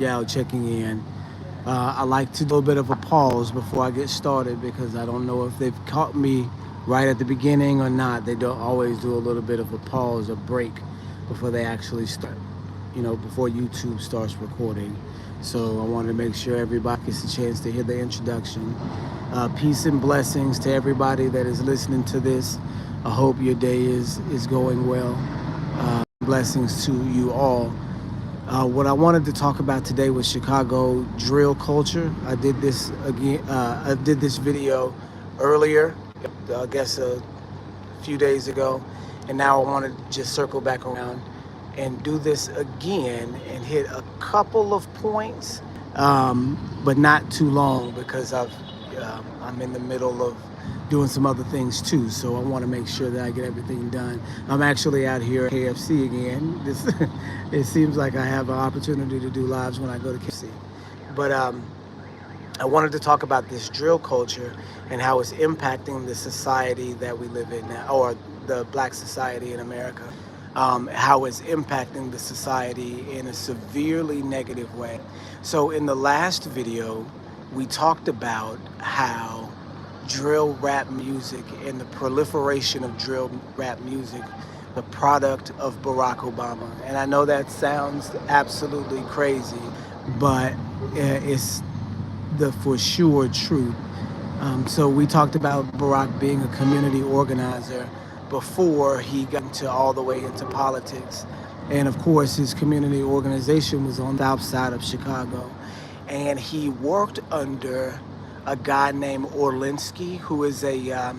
Yeah, checking in. I like to do a bit of a pause before I get started because I don't know if they've caught me right at the beginning or not. They don't always do a little bit of a pause, a break before they actually start, before YouTube starts recording. So I wanted to make sure everybody gets a chance to hear the introduction. Peace and blessings to everybody that is listening to this. I hope your day is going well. Blessings to you all. What I wanted to talk about today was Chicago drill culture. I did this again. I did this video earlier, I guess a few days ago, and now I want to just circle back around and do this again and hit a couple of points, but not too long because I'm in the middle of doing some other things too. So I want to make sure that I get everything done. I'm actually out here at KFC again. It seems like I have an opportunity to do lives when I go to KFC. But I wanted to talk about this drill culture and how it's impacting the society that we live in now, or the black society in America. How it's impacting the society in a severely negative way. So in the last video, we talked about how drill rap music and the proliferation of drill rap music, the product of Barack Obama. And I know that sounds absolutely crazy, but it's the for sure truth. So we talked about Barack being a community organizer before he got all the way into politics. And of course, his community organization was on the south side of Chicago. And he worked under a guy named Orlinsky, who is a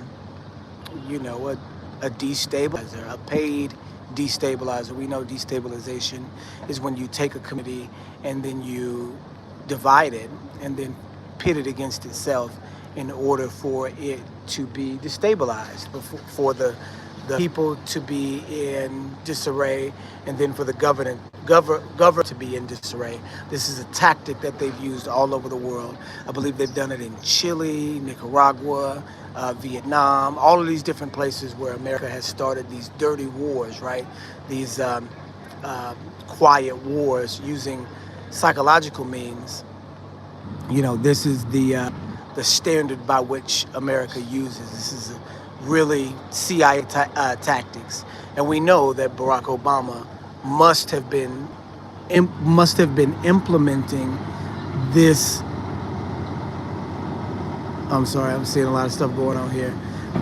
destabilizer, a paid destabilizer. We know destabilization is when you take a community and then you divide it and then pit it against itself in order for it to be destabilized, for the people to be in disarray, and then for the government to be in disarray. This is a tactic that they've used all over the world. I believe they've done it in Chile, Nicaragua, Vietnam, all of these different places where America has started these dirty wars, right? These quiet wars using psychological means. This is the standard by which America uses. This is really CIA tactics, and we know that Barack Obama must have been implementing this. I'm sorry, I'm seeing a lot of stuff going on here.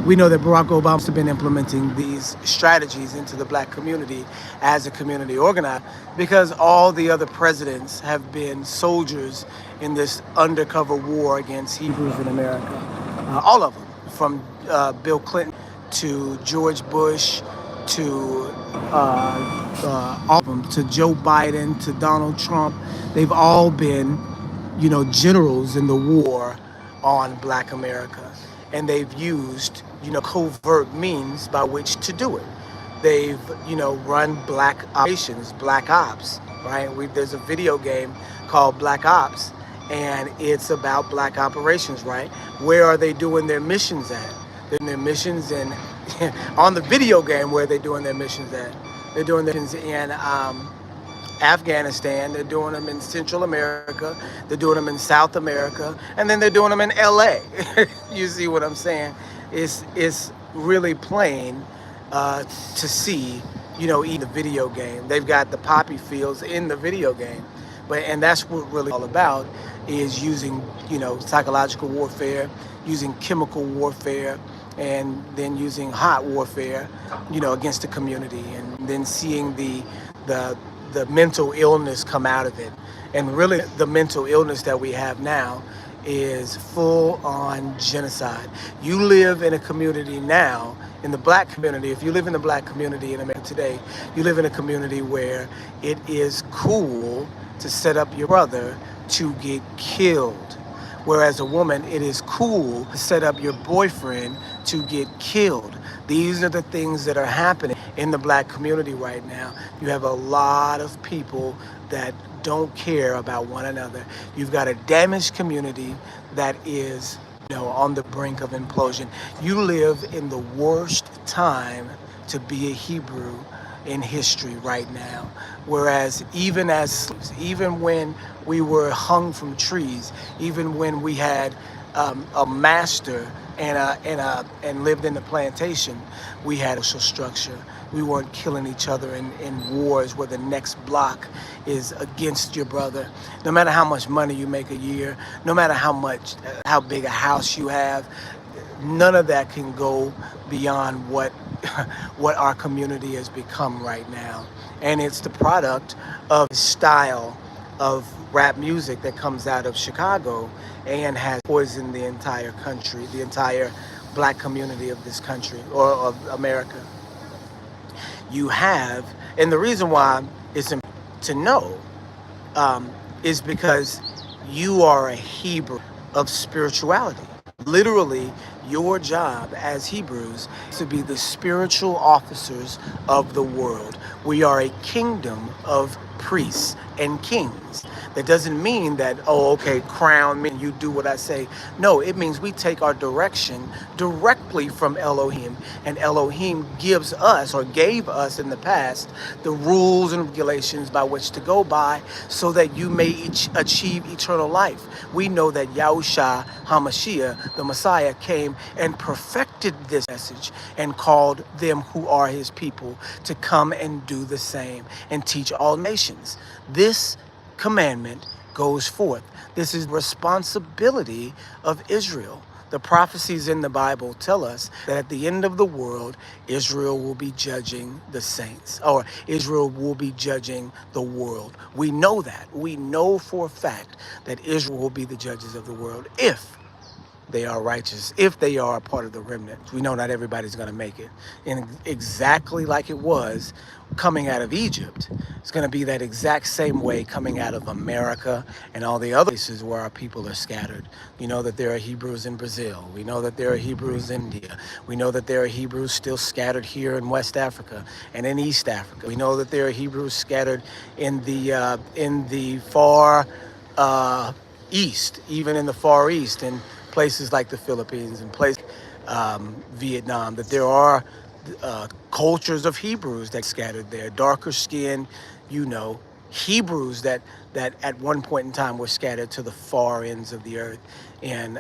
We know that Barack Obama must have been implementing these strategies into the black community as a community organizer, because all the other presidents have been soldiers in this undercover war against Hebrews in America. All of them, from Bill Clinton to George Bush to all of them, to Joe Biden to Donald Trump. They've all been, generals in the war on black America, and they've used, covert means by which to do it. They've, run black operations, black ops, right? There's a video game called Black Ops, and it's about black operations, right? Where are they doing their missions at? They're doing their missions in on the video game. Where are they doing their missions at? They're doing their missions in Afghanistan. They're doing them in Central America. They're doing them in South America, and then they're doing them in LA. You see what I'm saying? It's really plain to see, in the video game. They've got the poppy fields in the video game. And that's what really all about, is using, psychological warfare, using chemical warfare, and then using hot warfare, against the community, and then seeing the mental illness come out of it. And really, the mental illness that we have now is full-on genocide. You live in a community now, in the black community. If you live in the black community in America today, you live in a community where it is cool to set up your brother to get killed. Whereas a woman, it is cool to set up your boyfriend to get killed. These are the things that are happening in the black community right now. You have a lot of people that don't care about one another. You've got a damaged community that is, on the brink of implosion. You live in the worst time to be a Hebrew in history right now. Whereas even as slaves, even when we were hung from trees, even when we had a master and lived in the plantation, we had a social structure. We weren't killing each other in wars where the next block is against your brother. No matter how much money you make a year, no matter how big a house you have, none of that can go beyond what what our community has become right now. And it's the product of style of rap music that comes out of Chicago and has poisoned the entire country, the entire black community of this country or of America. You have, and the reason why it's important to know is because you are a Hebrew of spirituality. Literally, your job as Hebrews is to be the spiritual officers of the world. We are a kingdom of priests and kings. That doesn't mean that, oh, okay, crown me and you do what I say. No, it means we take our direction directly from Elohim, and Elohim gives us or gave us in the past the rules and regulations by which to go by so that you may achieve eternal life. We know that Yahushua HaMashiach, the Messiah, came and perfected this message and called them who are his people to come and do the same and teach all nations. This commandment goes forth. This is responsibility of Israel. The prophecies in the Bible tell us that at the end of the world, Israel will be judging the saints, or Israel will be judging the world. We know that. We know for a fact that Israel will be the judges of the world if they are righteous, if they are a part of the remnant. We know not everybody's going to make it. And exactly like it was coming out of Egypt, it's going to be that exact same way coming out of America and all the other places where our people are scattered. We know that there are Hebrews in Brazil. We know that there are Hebrews in India. We know that there are Hebrews still scattered here in West Africa and in East Africa. We know that there are Hebrews scattered in the far east, even in the Far East, and places like the Philippines and places Vietnam, that there are cultures of Hebrews that scattered there, darker skinned, Hebrews that at one point in time were scattered to the far ends of the earth and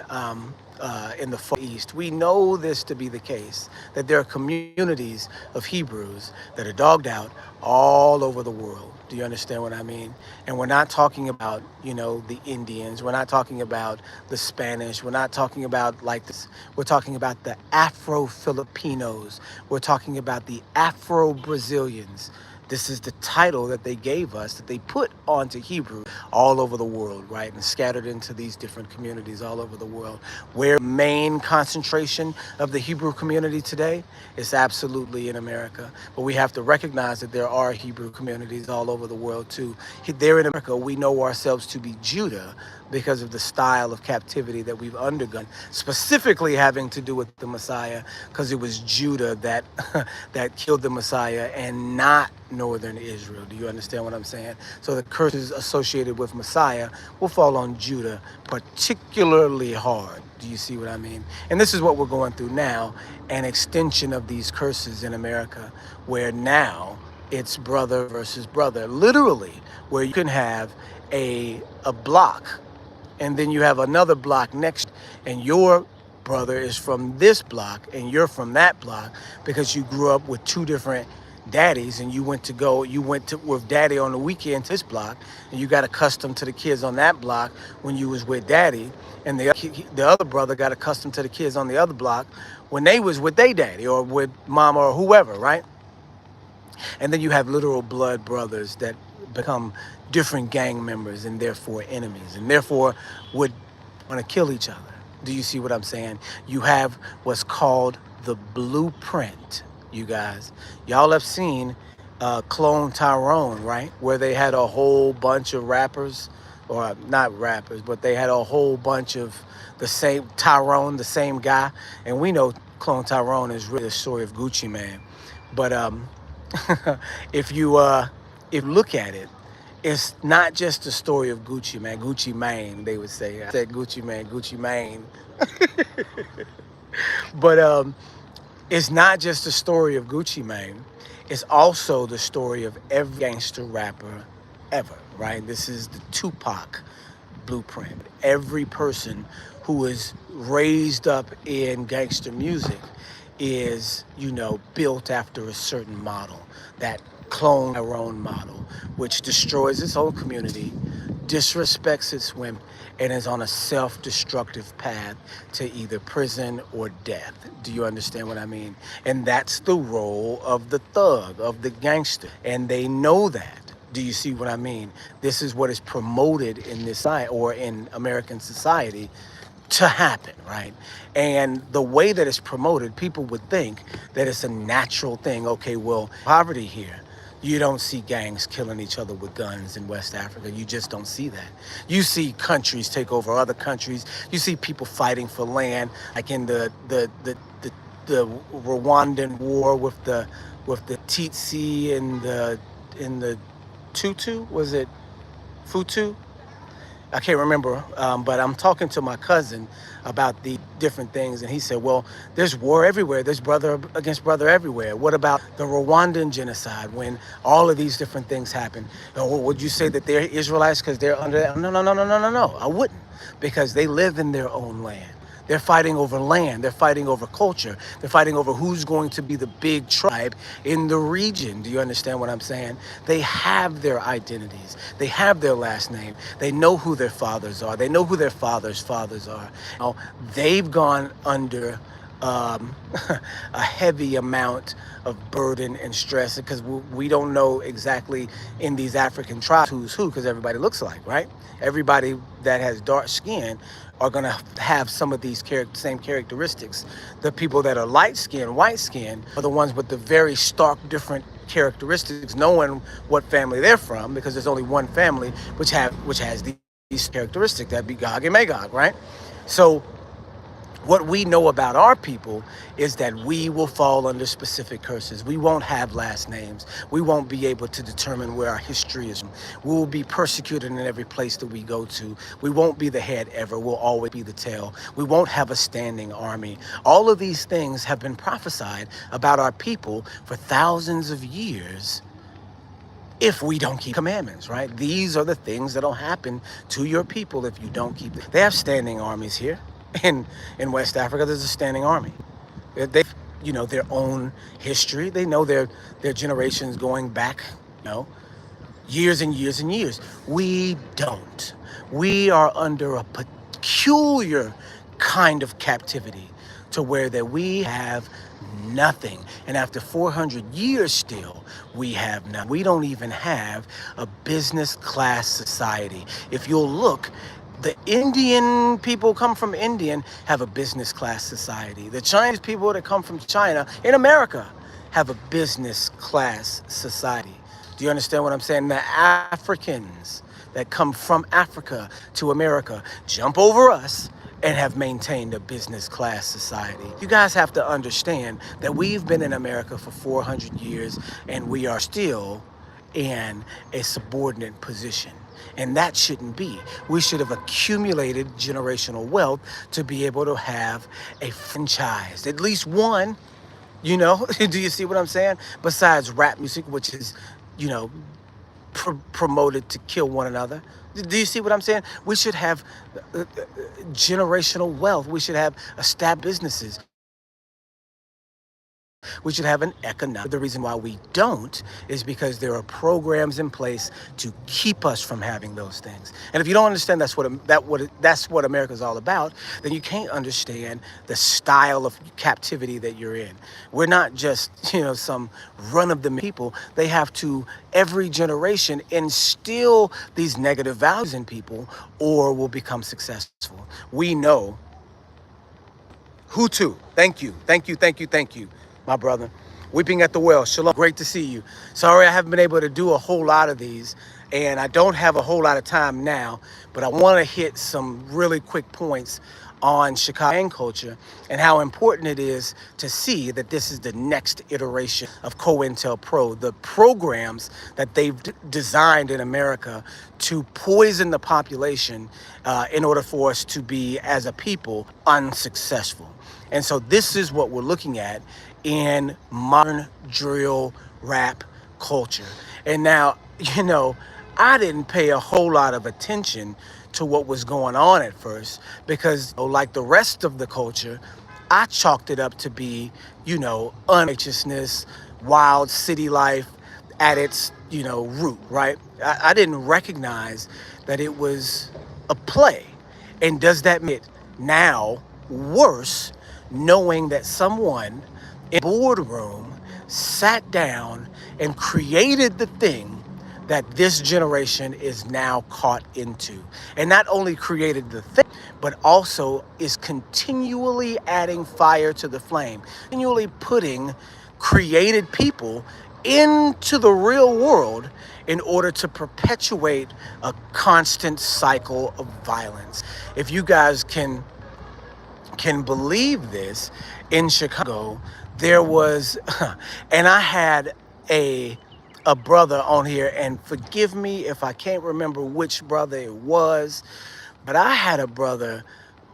in the Far East. We know this to be the case, that there are communities of Hebrews that are dogged out all over the world. Do you understand what I mean? And we're not talking about, the Indians. We're not talking about the Spanish. We're not talking about like this. We're talking about the Afro-Filipinos. We're talking about the Afro-Brazilians. This is the title that they gave us, that they put onto Hebrew all over the world, right? And scattered into these different communities all over the world. Where the main concentration of the Hebrew community today is absolutely in America. But we have to recognize that there are Hebrew communities all over the world too. There in America, we know ourselves to be Judah because of the style of captivity that we've undergone, specifically having to do with the Messiah, because it was Judah that that killed the Messiah and not northern Israel. Do you understand what I'm saying? So the curses associated with Messiah will fall on Judah particularly hard. Do you see what I mean? And this is what we're going through now, an extension of these curses in America, where now it's brother versus brother, literally, where you can have a block, and then you have another block next, and your brother is from this block and you're from that block because you grew up with two different daddies, and you went to with daddy on the weekend to this block, and you got accustomed to the kids on that block when you was with daddy, and the other brother got accustomed to the kids on the other block when they was with their daddy or with mama or whoever, right? And then you have literal blood brothers that become different gang members and therefore enemies, and therefore would want to kill each other. Do you see what I'm saying? You have what's called the blueprint, you guys. Y'all have seen Clone Tyrone, right? Where they had a whole bunch of rappers, or not rappers, but they had a whole bunch of the same Tyrone, the same guy. And we know Clone Tyrone is really the story of Gucci Mane. But if you look at it, it's not just the story of Gucci Mane, they would say. I said Gucci Mane. But it's not just the story of Gucci Mane. It's also the story of every gangster rapper ever, right? This is the Tupac blueprint. Every person who is raised up in gangster music is, built after a certain model, that clone our own model, which destroys its own community, disrespects its women, and is on a self-destructive path to either prison or death. Do you understand what I mean? And that's the role of the thug, of the gangster. And they know that. Do you see what I mean? This is what is promoted in this side or in American society to happen, right? And the way that it's promoted, people would think that it's a natural thing. Okay, well, poverty here. You don't see gangs killing each other with guns in West Africa. You just don't see that. You see countries take over other countries. You see people fighting for land, like in the Rwandan war with the Tutsi and the Tutu. Was it Futu? I can't remember, but I'm talking to my cousin about the different things, and he said, well, there's war everywhere. There's brother against brother everywhere. What about the Rwandan genocide when all of these different things happen? Or would you say that they're Israelites because they're under that? No. I wouldn't, because they live in their own land. They're fighting over land. They're fighting over culture. They're fighting over who's going to be the big tribe in the region. Do you understand what I'm saying? They have their identities. They have their last name. They know who their fathers are. They know who their fathers' fathers are. They've gone under a heavy amount of burden and stress because we don't know exactly in these African tribes who's who, because everybody looks alike, right? Everybody that has dark skin are going to have some of these same characteristics. The people that are light skin, white skin, are the ones with the very stark different characteristics, knowing what family they're from, because there's only one family which has these characteristics. That'd be Gog and Magog, right? So what we know about our people is that we will fall under specific curses. We won't have last names. We won't be able to determine where our history is. We will be persecuted in every place that we go to. We won't be the head ever. We'll always be the tail. We won't have a standing army. All of these things have been prophesied about our people for thousands of years if we don't keep commandments, right? These are the things that'll happen to your people if you don't keep it. They have standing armies here. In West Africa, there's a standing army. They've, their own history. They know their generations going back, years and years and years. We don't. We are under a peculiar kind of captivity to where that we have nothing. And after 400 years still, we have nothing. We don't even have a business class society. If you'll look, the Indian people come from India have a business class society. The Chinese people that come from China in America have a business class society. Do you understand what I'm saying? The Africans that come from Africa to America jump over us and have maintained a business class society. You guys have to understand that we've been in America for 400 years and we are still in a subordinate position. And that shouldn't be. We should have accumulated generational wealth to be able to have a franchise, at least one, do you see what I'm saying? Besides rap music, which is, promoted to kill one another. Do you see what I'm saying? We should have generational wealth. We should have established businesses. We should have an economic. The reason why we don't is because there are programs in place to keep us from having those things. And if you don't understand that's what America's all about, then you can't understand the style of captivity that you're in. We're not just, some run-of-the-mill people. They have to, every generation, instill these negative values in people or will become successful. We know. Hutu, thank you. My brother. Weeping at the well. Shalom. Great to see you. Sorry I haven't been able to do a whole lot of these, and I don't have a whole lot of time now, but I want to hit some really quick points on Chicago gang culture and how important it is to see that this is the next iteration of COINTELPRO, the programs that they've designed in America to poison the population in order for us to be, as a people, unsuccessful. And so this is what we're looking at in modern drill rap culture. And now, you know, I didn't pay a whole lot of attention to what was going on at first because, like the rest of the culture, I chalked it up to be, unrighteousness, wild city life at its, root, right? I didn't recognize that it was a play. And does that make it now worse knowing that someone in a boardroom sat down and created the thing that this generation is now caught into? And not only created the thing, but also is continually adding fire to the flame, continually putting created people into the real world in order to perpetuate a constant cycle of violence. If you guys can believe this, in Chicago, there was, and I had a brother on here, and forgive me if I can't remember which brother it was, but I had a brother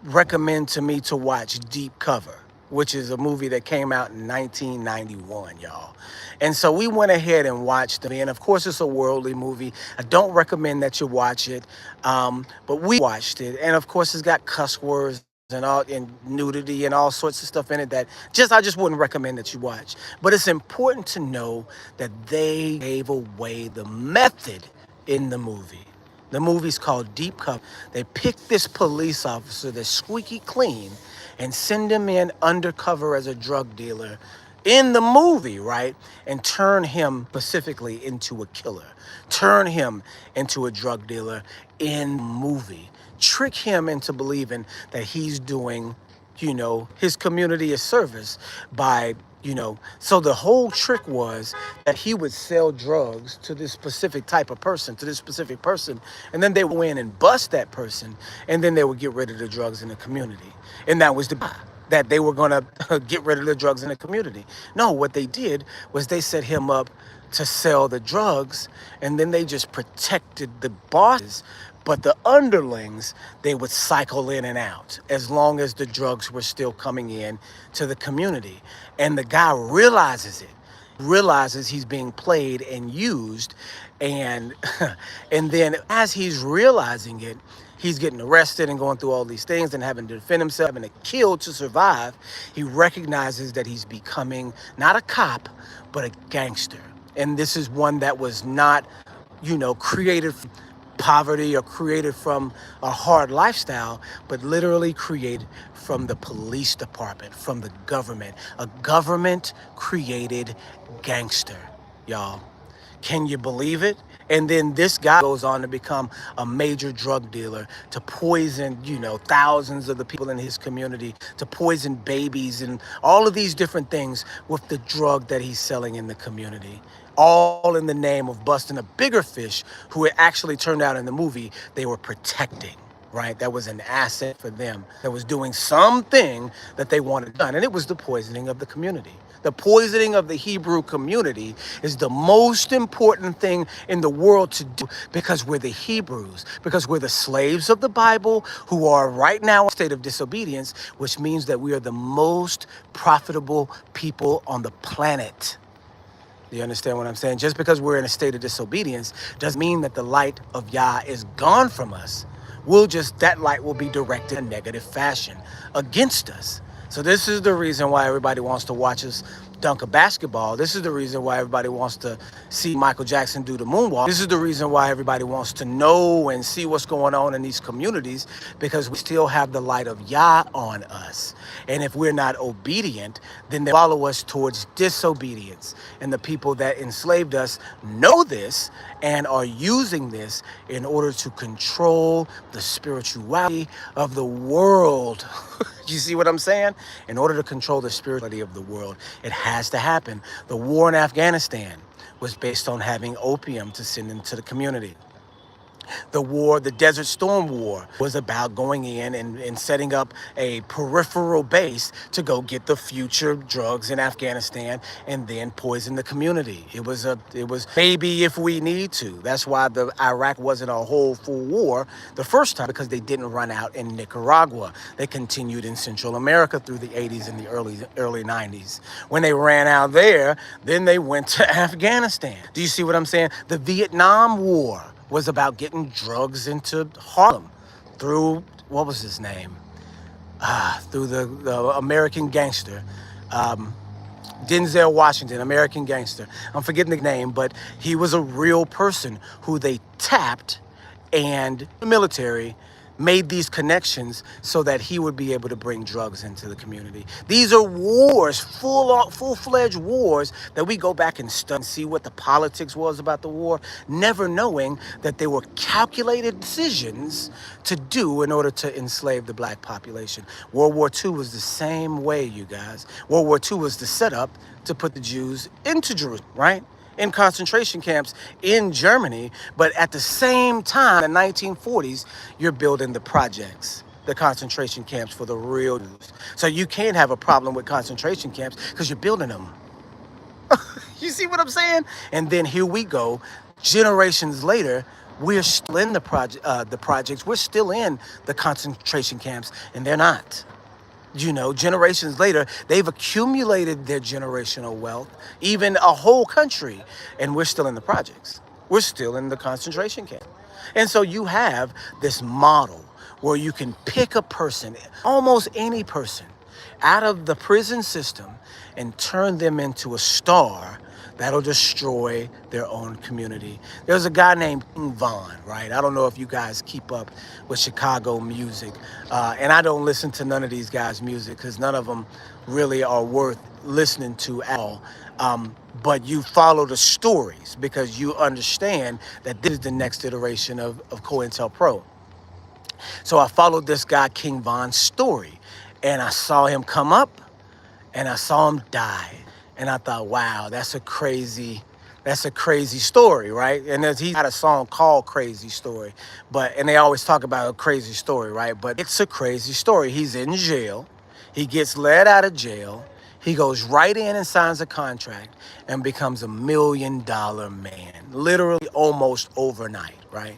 recommend to me to watch Deep Cover, which is a movie that came out in 1991, y'all. And so we went ahead and watched it. And of course, it's a worldly movie. I don't recommend that you watch it, but we watched it. And of course, it's got cuss words and nudity and all sorts of stuff in it that I just wouldn't recommend that you watch. But it's important to know that they gave away the method in the movie. The movie's called Deep Cover. They picked this police officer that's squeaky clean and send him in undercover as a drug dealer in the movie, right? And turn him specifically into a killer. Turn him into a drug dealer in the movie. Trick him into believing that he's doing, his community a service by, so the whole trick was that he would sell drugs to this specific type of person, to this specific person, and then they would go in and bust that person, and then they would get rid of the drugs in the community. And that was that they were going to get rid of the drugs in the community. No, what they did was they set him up to sell the drugs, and then they just protected the bosses. But the underlings, they would cycle in and out as long as the drugs were still coming in to the community. And the guy realizes he's being played and used. And then as he's realizing it, he's getting arrested and going through all these things and having to defend himself, having to kill to survive. He recognizes that he's becoming not a cop, but a gangster. And this is one that was not, created from poverty or created from a hard lifestyle, but literally created from the police department, from the government, a government created gangster, y'all. Can you believe it? And then this guy goes on to become a major drug dealer, to poison, thousands of the people in his community, to poison babies and all of these different things with the drug that he's selling in the community. All in the name of busting a bigger fish who it actually turned out in the movie they were protecting, right? That was an asset for them, that was doing something that they wanted done. And it was the poisoning of the community. The poisoning of the Hebrew community is the most important thing in the world to do, because we're the Hebrews, because we're the slaves of the Bible who are right now in a state of disobedience, which means that we are the most profitable people on the planet. Do you understand what I'm saying? Just because we're in a state of disobedience doesn't mean that the light of Yah is gone from us. That light will be directed in a negative fashion against us. So this is the reason why everybody wants to watch us dunk a basketball. This is the reason why everybody wants to see Michael Jackson do the moonwalk. This is the reason why everybody wants to know and see what's going on in these communities, because we still have the light of Yah on us. And if we're not obedient, then they follow us towards disobedience. And the people that enslaved us know this and are using this in order to control the spirituality of the world. You see what I'm saying? In order to control the spirituality of the world, it has to happen. The war in Afghanistan was based on having opium to send into the community. The war, the Desert Storm War, was about going in and setting up a peripheral base to go get the future drugs in Afghanistan and then poison the community. It was maybe if we need to. That's why the Iraq wasn't a whole full war the first time, because they didn't run out in Nicaragua. They continued in Central America through the 80s and the early 90s. When they ran out there, then they went to Afghanistan. Do you see what I'm saying? The Vietnam War was about getting drugs into Harlem through, what was his name? Through the American gangster, Denzel Washington, American gangster. I'm forgetting the name, but he was a real person who they tapped, and the military made these connections so that he would be able to bring drugs into the community. These are wars, full-fledged wars that we go back and study and see what the politics was about the war, never knowing that they were calculated decisions to do in order to enslave the black population. World War II was the same way, you guys. World War II was the setup to put the Jews into Jerusalem, right? In concentration camps in Germany, but at the same time, in the 1940s, you're building the projects, the concentration camps for the real Jews. So you can't have a problem with concentration camps because you're building them. You see what I'm saying? And then here we go, generations later, we're still in the projects, we're still in the concentration camps, and they're not. You know, generations later, they've accumulated their generational wealth, even a whole country, and we're still in the projects. We're still in the concentration camp. And so you have this model where you can pick a person, almost any person, out of the prison system and turn them into a star that'll destroy their own community. There's a guy named King Von, right? I don't know if you guys keep up with Chicago music. And I don't listen to none of these guys' music because none of them really are worth listening to at all. But you follow the stories because you understand that this is the next iteration of COINTELPRO. So I followed this guy, King Von's story, and I saw him come up and I saw him die. And I thought, wow, that's a crazy story, right? And he had a song called Crazy Story, and they always talk about a crazy story, right? But it's a crazy story. He's in jail. He gets let out of jail. He goes right in and signs a contract and becomes $1 million man, literally almost overnight, right?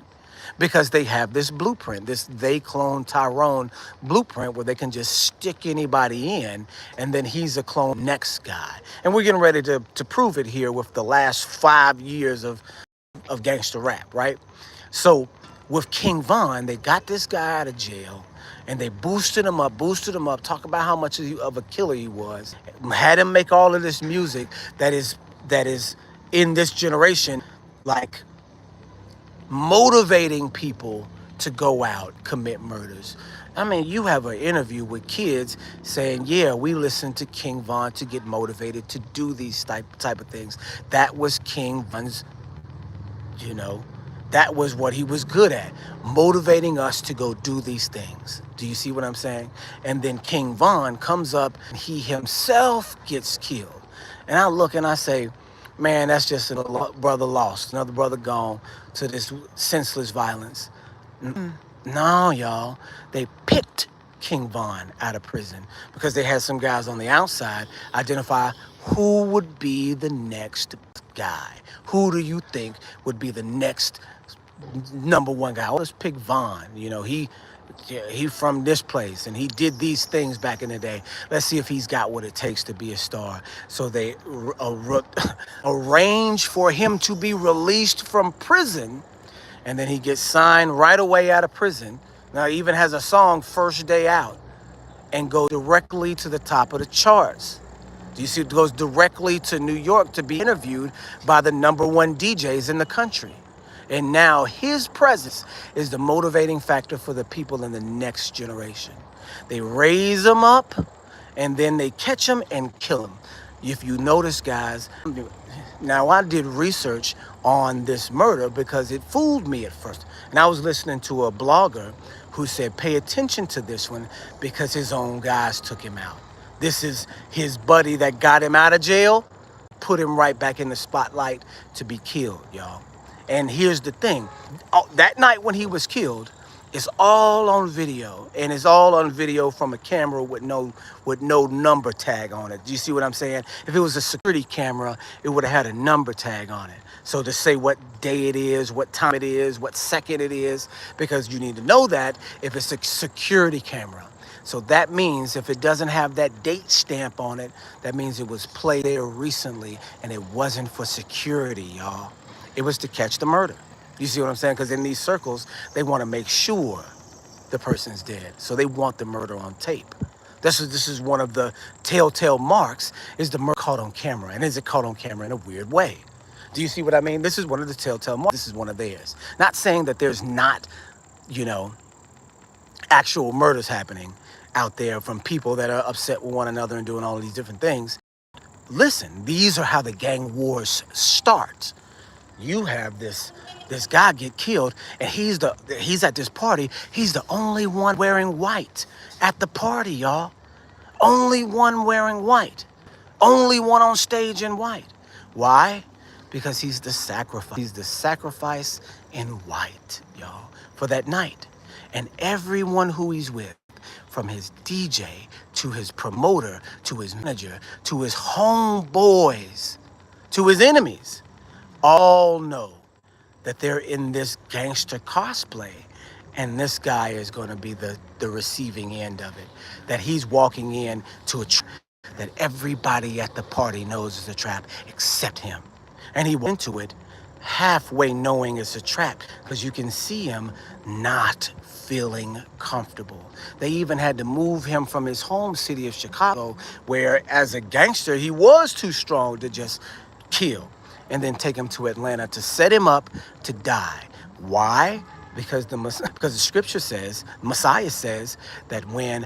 Because they have this blueprint, this They Clone Tyrone blueprint where they can just stick anybody in, and then he's a clone next guy. And we're getting ready to prove it here with the last 5 years of gangster rap, right? So with King Von, they got this guy out of jail, and they boosted him up, talk about how much of a killer he was, had him make all of this music that is in this generation, like, motivating people to go out, commit murders. I mean, you have an interview with kids saying, yeah, we listened to King Von to get motivated to do these type of things. That was King Von's, that was what he was good at, motivating us to go do these things. Do you see what I'm saying? And then King Von comes up, and he himself gets killed. And I look and I say, man, that's just another brother lost, another brother gone to this senseless violence. No, y'all. They picked King Von out of prison because they had some guys on the outside identify who would be the next guy. Who do you think would be the next number one guy? Well, let's pick Von. He from this place and he did these things back in the day. Let's see if he's got what it takes to be a star. So they arrange for him to be released from prison, and then he gets signed right away out of prison. Now he even has a song, First Day Out, and goes directly to the top of the charts. Do you see? It goes directly to New York to be interviewed by the #1 DJs in the country. And now his presence is the motivating factor for the people in the next generation. They raise him up, and then they catch him and kill him. If you notice, guys, now I did research on this murder because it fooled me at first. And I was listening to a blogger who said, pay attention to this one because his own guys took him out. This is his buddy that got him out of jail, put him right back in the spotlight to be killed, y'all. And here's the thing. That night when he was killed, it's all on video, and it's all on video from a camera with no number tag on it. Do you see what I'm saying? If it was a security camera, it would have had a number tag on it. So to say what day it is, what time it is, what second it is, because you need to know that if it's a security camera. So that means if it doesn't have that date stamp on it, that means it was played there recently, and it wasn't for security, y'all. It was to catch the murder. You see what I'm saying? Because in these circles, they want to make sure the person's dead. So they want the murder on tape. This is one of the telltale marks, is the murder caught on camera. And is it caught on camera in a weird way? Do you see what I mean? This is one of the telltale marks. This is one of theirs. Not saying that there's not, you know, actual murders happening out there from people that are upset with one another and doing all of these different things. Listen, these are how the gang wars start. You have this guy get killed, and he's at this party. He's the only one wearing white at the party, y'all. Only one wearing white. Only one on stage in white. Why? Because he's the sacrifice. He's the sacrifice in white, y'all, for that night. And everyone who he's with, from his DJ to his promoter to his manager to his homeboys to his enemies, all know that they're in this gangster cosplay, and this guy is going to be the receiving end of it. That he's walking in to a trap that everybody at the party knows is a trap except him. And he went into it halfway knowing it's a trap, because you can see him not feeling comfortable. They even had to move him from his home city of Chicago, where as a gangster he was too strong to just kill, and then take him to Atlanta to set him up to die. Why? Because the scripture says, Messiah says, that when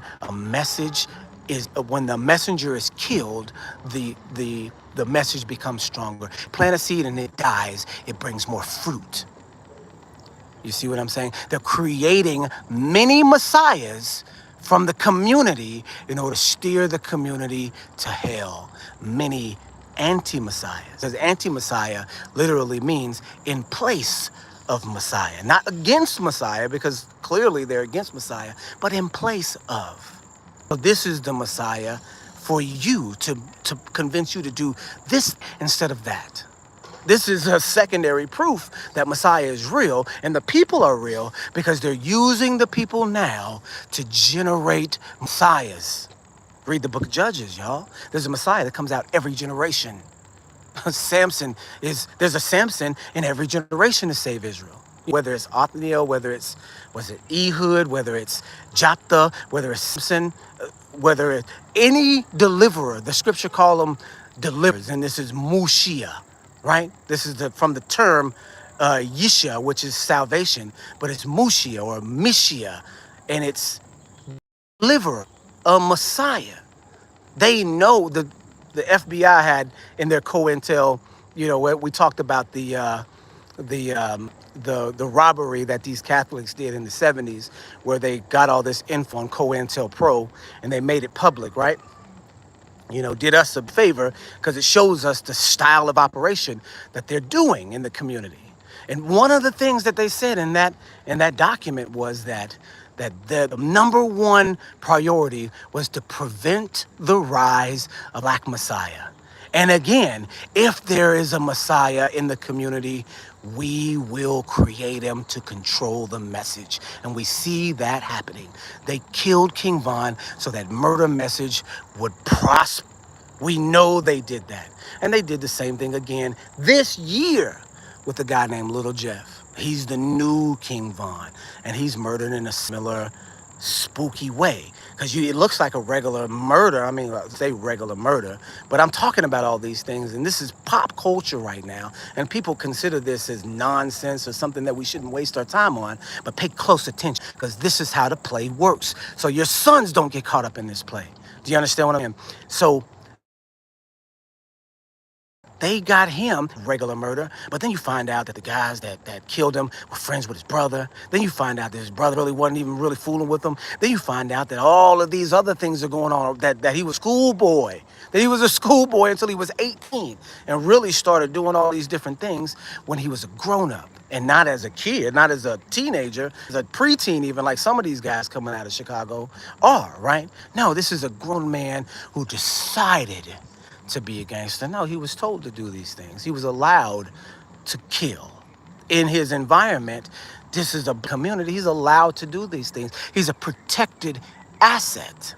the messenger is killed, the message becomes stronger. Plant a seed and it dies, it brings more fruit. You see what I'm saying? They're creating many messiahs from the community in order to steer the community to hell. Many anti-messiahs. Because anti-messiah literally means in place of Messiah. Not against Messiah, because clearly they're against Messiah, but in place of. So this is the Messiah for you, to convince you to do this instead of that. This is a secondary proof that Messiah is real and the people are real, because they're using the people now to generate messiahs. Read the book of Judges, y'all. There's a Messiah that comes out every generation. There's a Samson in every generation to save Israel. Whether it's Othniel, whether it's, Ehud, whether it's Jephthah, whether it's Samson, whether it's any deliverer, the scripture call them deliverers, and this is Mushia, right? This is from the term Yisha, which is salvation, but it's Mushia or Mishia, and it's deliverer, a Messiah. They know the FBI had in their COINTEL, we talked about the robbery that these Catholics did in the 70s, where they got all this info on COINTELPRO and they made it public, right? Did us a favor, because it shows us the style of operation that they're doing in the community. And one of the things that they said in that document was that the number one priority was to prevent the rise of Black Messiah. And again, if there is a Messiah in the community, we will create him to control the message. And we see that happening. They killed King Von so that murder message would prosper. We know they did that. And they did the same thing again this year with a guy named Little Jeff. He's the new King Von, and he's murdered in a similar spooky way. Because it looks like a regular murder. I mean, I say regular murder, but I'm talking about all these things, and this is pop culture right now, and people consider this as nonsense or something that we shouldn't waste our time on. But pay close attention, because this is how the play works. So your sons don't get caught up in this play. Do you understand what I mean? So They got him regular murder, but then you find out that the guys that killed him were friends with his brother. Then you find out that his brother really wasn't even really fooling with him. Then you find out that all of these other things are going on, that he was schoolboy, that he was a schoolboy until he was 18 and really started doing all these different things when he was a grown-up. And not as a kid, not as a teenager, as a preteen even, like some of these guys coming out of Chicago are, right? No, this is a grown man who decided to be a gangster. No, he was told to do these things. He was allowed to kill. In his environment, this is a community. He's allowed to do these things. He's a protected asset.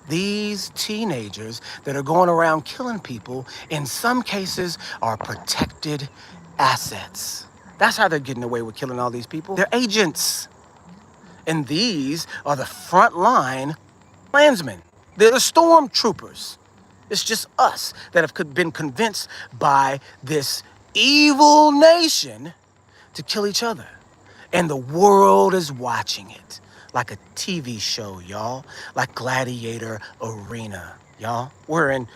These teenagers that are going around killing people, in some cases, are protected assets. That's how they're getting away with killing all these people. They're agents. And these are the frontline Klansmen. They're the stormtroopers. It's just us that have been convinced by this evil nation to kill each other. And the world is watching it like a TV show, y'all, like Gladiator Arena, y'all. We're in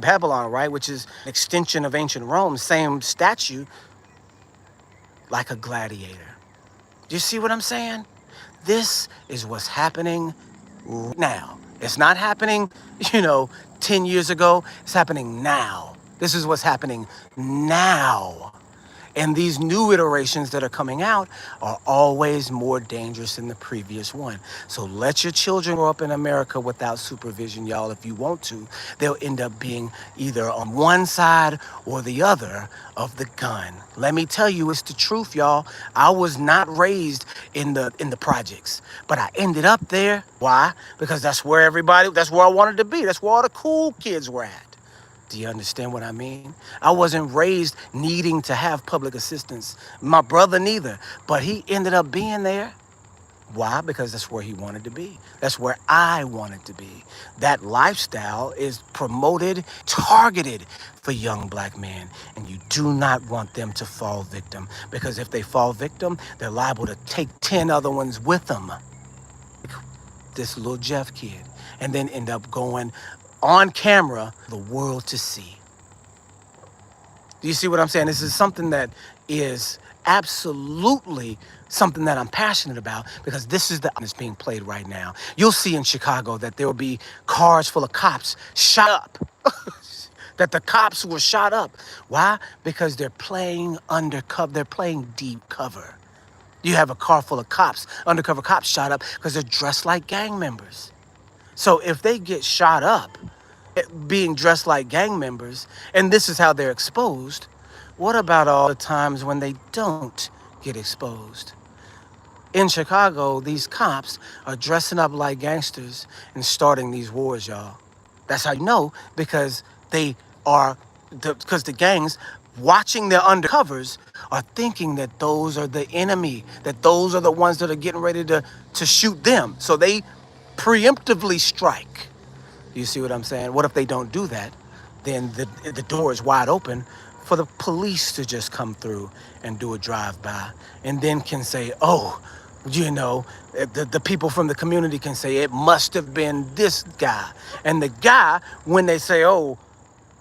Babylon, right? Which is an extension of ancient Rome, same statue, like a gladiator. Do you see what I'm saying? This is what's happening now. It's not happening, 10 years ago. It's happening now. This is what's happening now. And these new iterations that are coming out are always more dangerous than the previous one. So let your children grow up in America without supervision, y'all, if you want to. They'll end up being either on one side or the other of the gun. Let me tell you, it's the truth, y'all. I was not raised in the projects, but I ended up there. Why? Because that's where I wanted to be. That's where all the cool kids were at. Do you understand what I mean? I wasn't raised needing to have public assistance. My brother neither, but he ended up being there. Why? Because that's where he wanted to be. That's where I wanted to be. That lifestyle is promoted, targeted for young black men. And you do not want them to fall victim, because if they fall victim, they're liable to take 10 other ones with them. This little Jeff kid. And then end up going on camera, the world to see. Do you see what I'm saying? This is something that is absolutely something that I'm passionate about, because this is that's being played right now. You'll see in Chicago that there will be cars full of cops shot up. That the cops were shot up. Why? Because they're playing undercover. They're playing deep cover. You have a car full of cops, undercover cops shot up because they're dressed like gang members. So if they get shot up being dressed like gang members, and this is how they're exposed, what about all the times when they don't get exposed? In Chicago, these cops are dressing up like gangsters and starting these wars, y'all. That's how you know, because because the gangs watching their undercovers are thinking that those are the enemy, that those are the ones that are getting ready to shoot them. So they preemptively strike. You see what I'm saying? What if they don't do that? Then the door is wide open for the police to just come through and do a drive-by, and then can say, oh, the people from the community can say, it must have been this guy. And the guy, when they say, oh,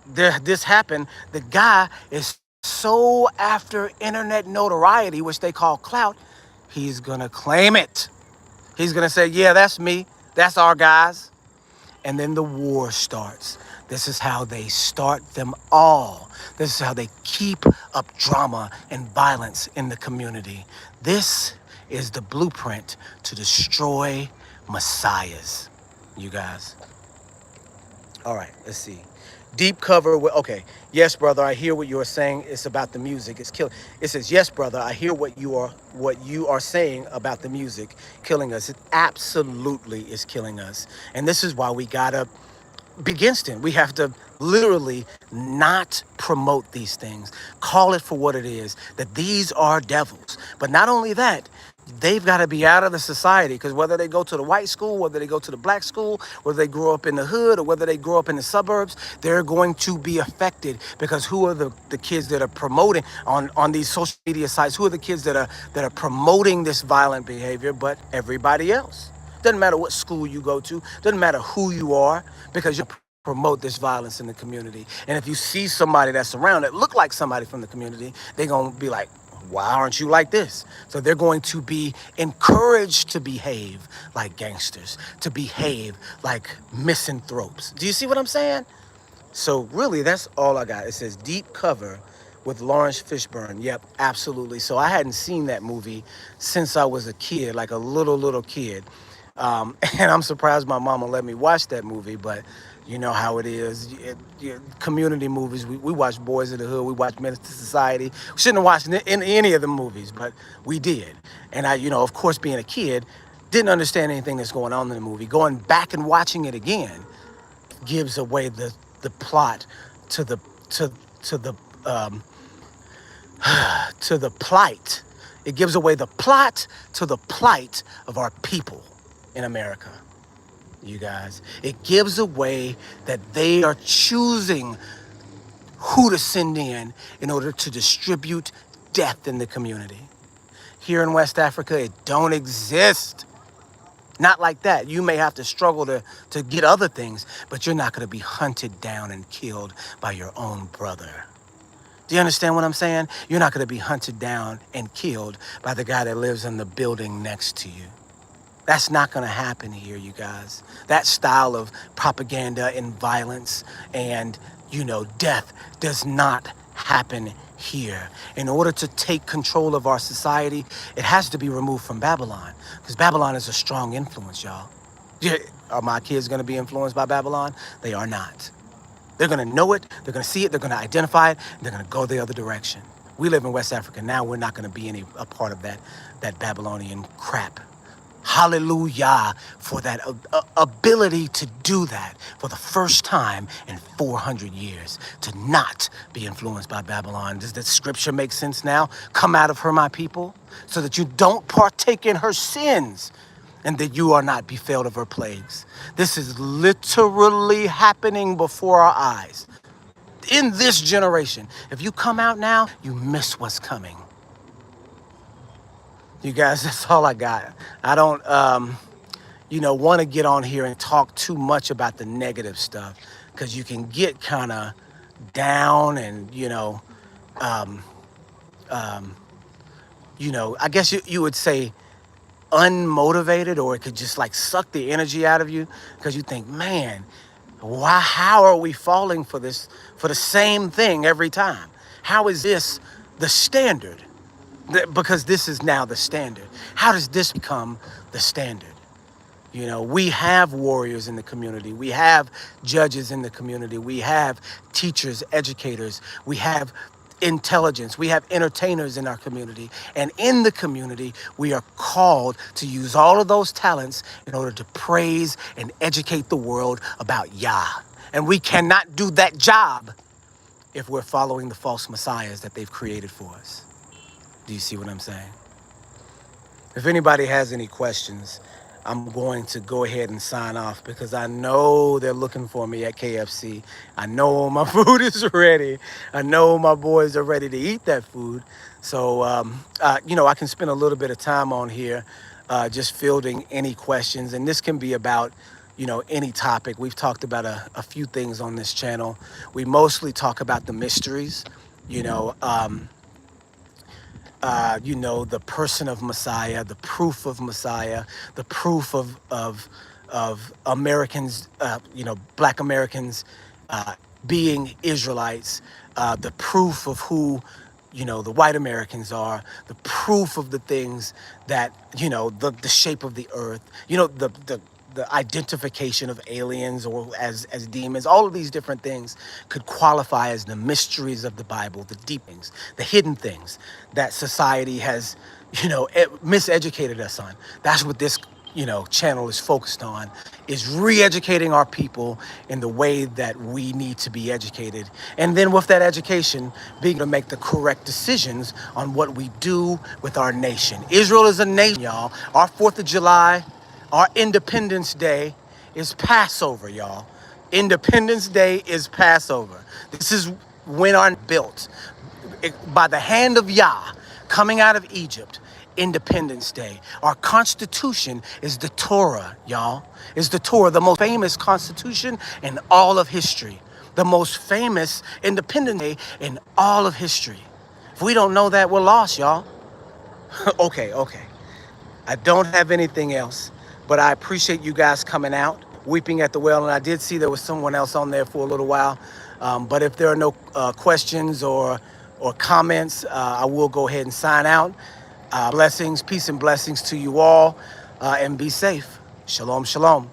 this happened, the guy is so after internet notoriety, which they call clout, he's gonna claim it. He's gonna say, yeah, that's me. That's our guys. And then the war starts. This is how they start them all. This is how they keep up drama and violence in the community. This is the blueprint to destroy messiahs, you guys. All right, let's see. Deep cover. Okay. Yes, brother, I hear what you are saying. It's about the music. It's killing. It says, yes, brother, I hear what you are saying about the music killing us. It absolutely is killing us. And this is why we gotta be against it. We have to literally not promote these things. Call it for what it is, that these are devils. But not only that, they've got to be out of the society, because whether they go to the white school, whether they go to the black school, whether they grow up in the hood, or whether they grow up in the suburbs, they're going to be affected. Because who are the kids that are promoting on these social media sites? Who are the kids that are promoting this violent behavior? But everybody else. Doesn't matter what school you go to, doesn't matter who you are, because you're promote this violence in the community. And if you see somebody that's around that look like somebody from the community, they're going to be like, why aren't you like this? So they're going to be encouraged to behave like gangsters, to behave like misanthropes. Do you see what I'm saying? So really, that's all I got. It says Deep Cover with Lawrence Fishburne. Yep, absolutely. So I hadn't seen that movie since I was a kid, like a little kid. And I'm surprised my mama let me watch that movie, but you know how it is. Community movies, we watch Boys in the Hood, we watch Menace to Society. We shouldn't have watched in any of the movies, but we did. And I, of course, being a kid, didn't understand anything that's going on in the movie. Going back and watching it again gives away the plot to the to the to the plight. It gives away the plot to the plight of our people in America. You guys, it gives away that they are choosing who to send in order to distribute death in the community. Here in West Africa, it don't exist. Not like that. You may have to struggle to get other things, but you're not going to be hunted down and killed by your own brother. Do you understand what I'm saying? You're not going to be hunted down and killed by the guy that lives in the building next to you. That's not going to happen here, you guys. That style of propaganda and violence and, death does not happen here. In order to take control of our society, it has to be removed from Babylon, because Babylon is a strong influence, y'all. Yeah, are my kids going to be influenced by Babylon? They are not. They're going to know it, they're going to see it, they're going to identify it, and they're going to go the other direction. We live in West Africa now. We're not going to be a part of that Babylonian crap. Hallelujah for that ability to do that for the first time in 400 years, to not be influenced by Babylon. Does that scripture make sense now? Come out of her, my people, so that you don't partake in her sins and that you are not befilled of her plagues. This is literally happening before our eyes. In this generation, if you come out now, you miss what's coming. You guys, that's all I got. I don't, want to get on here and talk too much about the negative stuff, because you can get kind of down and, I guess you would say unmotivated, or it could just like suck the energy out of you, because you think, man, how are we falling for this, for the same thing every time? How is this the standard? Because this is now the standard. How does this become the standard? We have warriors in the community. We have judges in the community. We have teachers, educators. We have intelligence. We have entertainers in our community. And in the community, we are called to use all of those talents in order to praise and educate the world about Yah. And we cannot do that job if we're following the false messiahs that they've created for us. Do you see what I'm saying? If anybody has any questions, I'm going to go ahead and sign off, because I know they're looking for me at KFC. I know my food is ready. I know my boys are ready to eat that food. So, I can spend a little bit of time on here just fielding any questions. And this can be about, any topic. We've talked about a few things on this channel. We mostly talk about the mysteries, the person of Messiah, the proof of Messiah, the proof of Americans, Black Americans being Israelites, the proof of who, the white Americans are, the proof of the things that, the shape of the earth, the identification of aliens or as demons. All of these different things could qualify as the mysteries of the Bible, the deep things, the hidden things that society has, miseducated us on. That's what this, channel is focused on, is re-educating our people in the way that we need to be educated. And then with that education, being able to make the correct decisions on what we do with our nation. Israel is a nation, y'all. Our 4th of July, our Independence Day is Passover, y'all. Independence Day is Passover. This is when our built by the hand of Yah coming out of Egypt Independence Day. Our Constitution is the Torah, y'all. Is the Torah, the most famous constitution in all of history. The most famous Independence Day in all of history. If we don't know that, we're lost, y'all. Okay. I don't have anything else, but I appreciate you guys coming out, weeping at the well. And I did see there was someone else on there for a little while. But if there are no questions or comments, I will go ahead and sign out. Blessings, peace and blessings to you all, and be safe. Shalom, shalom.